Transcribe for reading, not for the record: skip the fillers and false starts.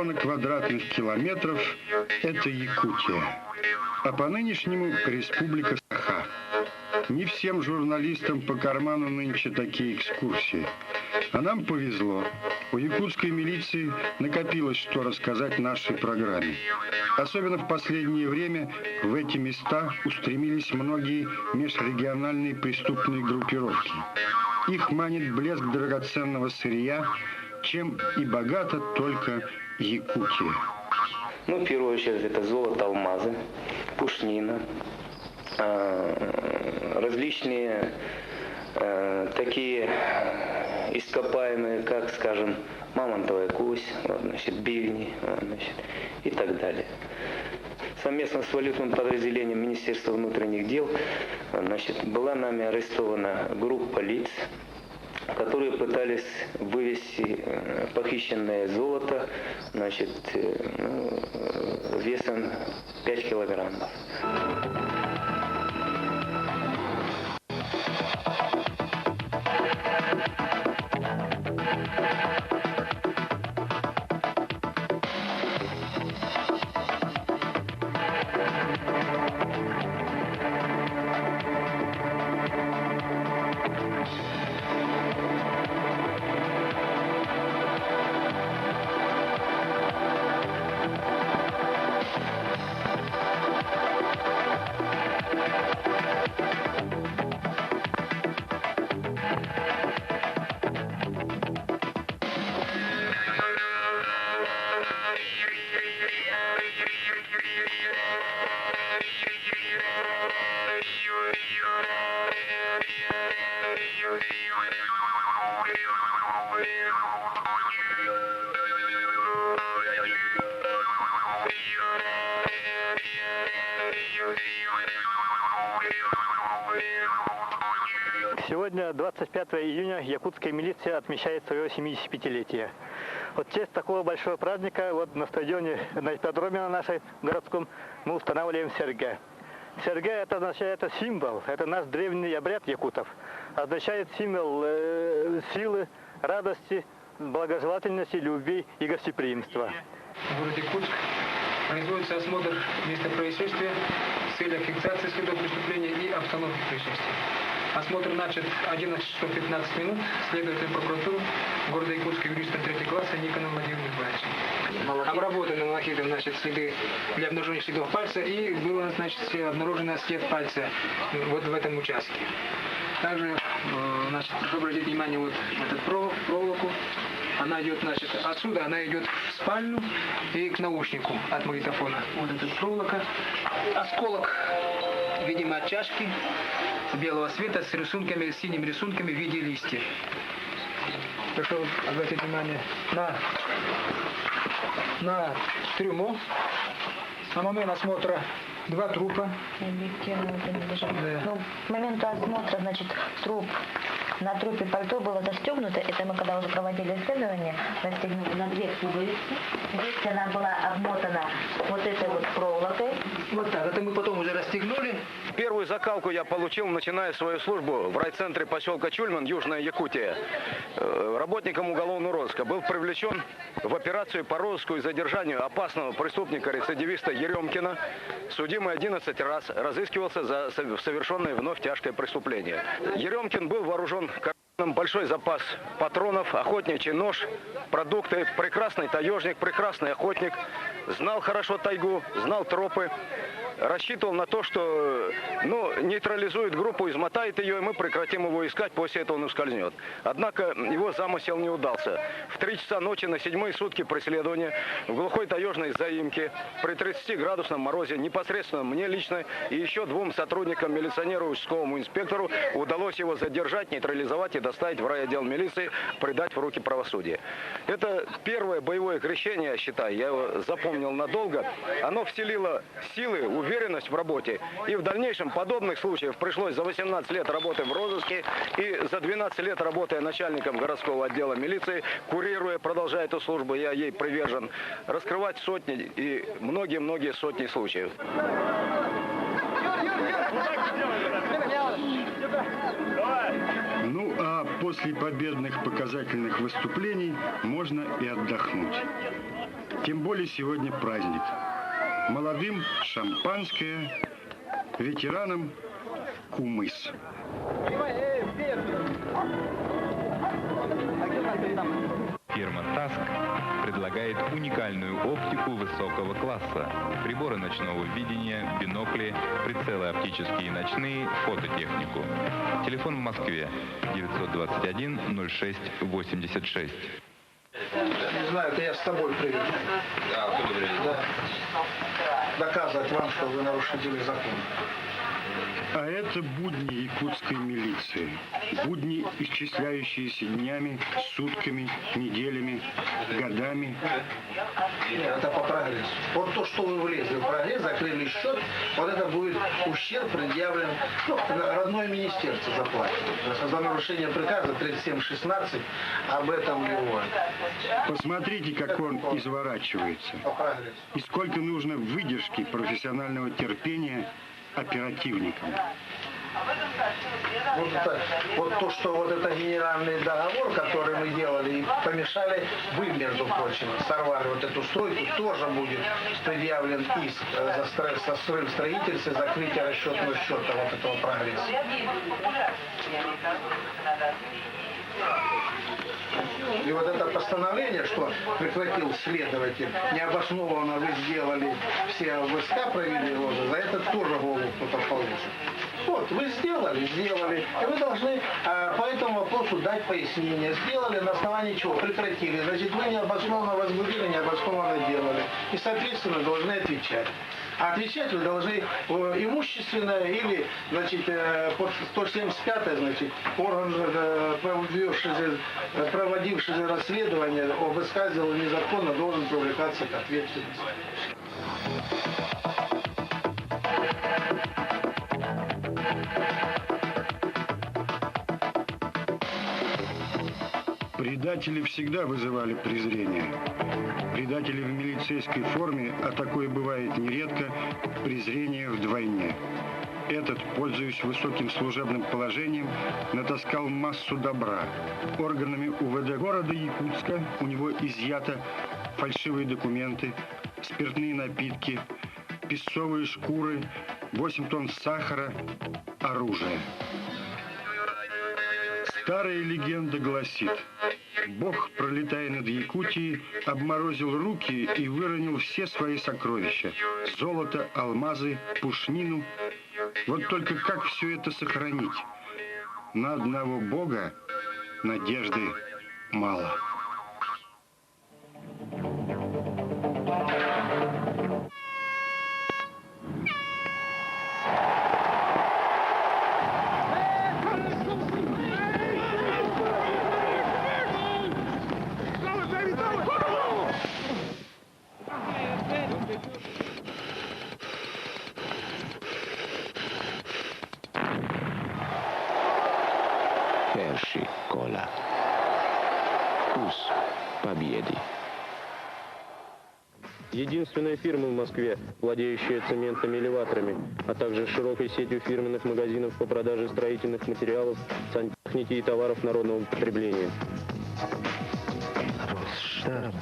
миллиона квадратных километров – это Якутия, а по-нынешнему Республика Саха. Не всем журналистам по карману нынче такие экскурсии. А нам повезло. У якутской милиции накопилось, что рассказать в нашей программе. Особенно в последнее время в эти места устремились многие межрегиональные преступные группировки. Их манит блеск драгоценного сырья, чем и богата только Якутия. Ну, в первую очередь, это золото, алмазы, пушнина, различные такие ископаемые, как, скажем, мамонтовая кость, бивни, и так далее. Совместно с валютным подразделением Министерства внутренних дел была нами арестована группа лиц, которые пытались вывести похищенное золото весом 5 килограммов. Сегодня, 25 июня, якутская милиция отмечает свое 75-летие. Вот в честь такого большого праздника вот на стадионе, на ипподроме на нашей городском, мы устанавливаем серге. Серге это означает, это символ, это наш древний обряд якутов. Означает символ силы, радости, благожелательности, любви и гостеприимства. В городе Курск производится осмотр места происшествия с целью фиксации следов преступления и обстановки происшествия. Осмотр начат 11 часов 15 минут следователем прокуратуры города Якутска юристом 3 класса Никоном Владимиром Николаевичем. Обработаны малахитом следы для обнаружения следов пальца, и было обнаружено след пальца вот в этом участке. Также прошу обратить внимание вот этот проволоку. Она идет, отсюда она идет в спальню и к наушнику от магнитофона. Вот эта проволока. Осколок, видимо, от чашки белого цвета с рисунками, с синими рисунками в виде листьев. Прошу обратить внимание на трюмо. На момент осмотра 2 трупа. Объективно это не даже. Да. Ну, к моменту осмотра, на трупе пальто было застегнуто. Это мы когда уже проводили исследование, застегнули на 2 пуговицы. Здесь она была обмотана вот этой вот проволокой. Вот так. Это мы потом уже расстегнули. Первую закалку я получил, начиная свою службу в райцентре поселка Чульман, Южная Якутия. Работником уголовного розыска был привлечен в операцию по розыску и задержанию опасного преступника-рецидивиста Еремкина. Судимый 11 раз разыскивался за совершенное вновь тяжкое преступление. Еремкин был вооружен большой запас патронов, охотничий нож, продукты, прекрасный таежник, прекрасный охотник, знал хорошо тайгу, знал тропы. Рассчитывал на то, что нейтрализует группу, измотает ее, и мы прекратим его искать, после этого он ускользнет. Однако его замысел не удался. В 3 часа ночи на 7-е сутки преследования в глухой таежной заимке при 30-градусном морозе непосредственно мне лично и еще 2 сотрудникам, милиционеру и участковому инспектору удалось его задержать, нейтрализовать и доставить в райотдел милиции, предать в руки правосудия. Это первое боевое крещение, я считаю, я его запомнил надолго. Оно вселило силы, уверенность в работе. И в дальнейшем подобных случаев пришлось за 18 лет работы в розыске и за 12 лет работая начальником городского отдела милиции, курируя, продолжая эту службу, я ей привержен, раскрывать сотни и многие-многие сотни случаев. Ну, а после победных показательных выступлений можно и отдохнуть. Тем более сегодня праздник. Молодым шампанское, ветеранам кумыс. Фирма «Таск» предлагает уникальную оптику высокого класса. Приборы ночного видения, бинокли, прицелы оптические ночные, фототехнику. Телефон в Москве 921-06-86. Не знаю, это я с тобой приеду. Да, откуда приедете? Да. Доказывать вам, что вы нарушители закона. А это будни якутской милиции. Будни, исчисляющиеся днями, сутками, неделями, годами. Это по прогрессу. Вот то, что вы влезли в прогресс, закрыли счет, вот это будет ущерб предъявлен, родное министерство заплатит. За нарушение приказа 3716 об этом говорит. Посмотрите, как он изворачивается. По прогрессу. И сколько нужно выдержки, профессионального терпения оперативникам. Вот то, что вот это генеральный договор, который мы делали, и помешали, вы, между прочим, сорвали вот эту стройку, тоже будет предъявлен иск за срыв строительства, закрытие расчетного счета вот этого прогресса. И вот это постановление, что прекратил следователь, необоснованно вы сделали, все ВСК провели розыск, за это тоже голову кто-то получит. Вот, вы сделали, и вы должны по этому вопросу дать пояснение. Сделали, на основании чего? Прекратили. Значит, вы необоснованно возбудили, необоснованно делали. И, соответственно, должны отвечать. А отвечать вы должны имущественно или, значит, под 175, значит, орган, проводивший расследование об высказывании незаконно, должен привлекаться к ответственности. Предатели всегда вызывали презрение. Предатели в милицейской форме, а такое бывает нередко, презрение вдвойне. Этот, пользуясь высоким служебным положением, натаскал массу добра. Органами УВД города Якутска у него изъято фальшивые документы, спиртные напитки, песцовые шкуры, 8 тонн сахара, оружие. Старая легенда гласит, Бог, пролетая над Якутией, обморозил руки и выронил все свои сокровища. Золото, алмазы, пушнину. Вот только как все это сохранить? На одного Бога надежды мало. Hershey Кола. Вкус победы. Единственная фирма в Москве, владеющая цементными элеваторами, а также широкой сетью фирменных магазинов по продаже строительных материалов, сантехники и товаров народного потребления. Росштадт.